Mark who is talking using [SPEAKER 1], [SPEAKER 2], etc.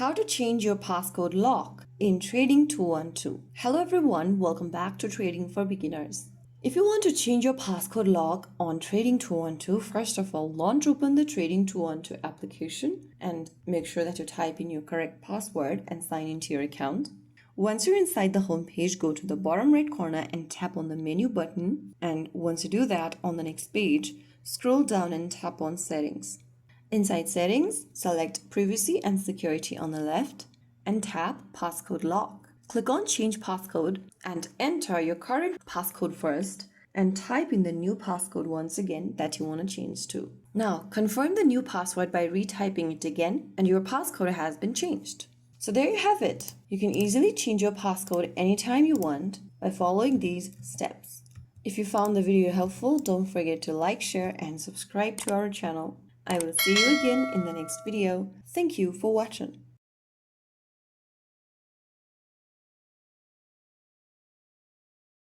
[SPEAKER 1] How to change your passcode lock in Trading 212. Hello everyone, welcome back to Trading for Beginners. If you want to change your passcode lock on Trading 212, first of all, launch open the Trading 212 application and make sure that you type in your correct password and sign into your account. Once you're inside the home page, go to the bottom right corner and tap on the menu button. And once you do that, on the next page, scroll down and tap on Settings. Inside Settings, select Privacy and Security on the left and tap Passcode Lock. Click on Change Passcode and enter your current passcode first and type in the new passcode once again that you want to change to. Now, confirm the new password by retyping it again and your passcode has been changed. So there you have it. You can easily change your passcode anytime you want by following these steps. If you found the video helpful, don't forget to like, share, and subscribe to our channel. I will see you again in the next video. Thank you for watching.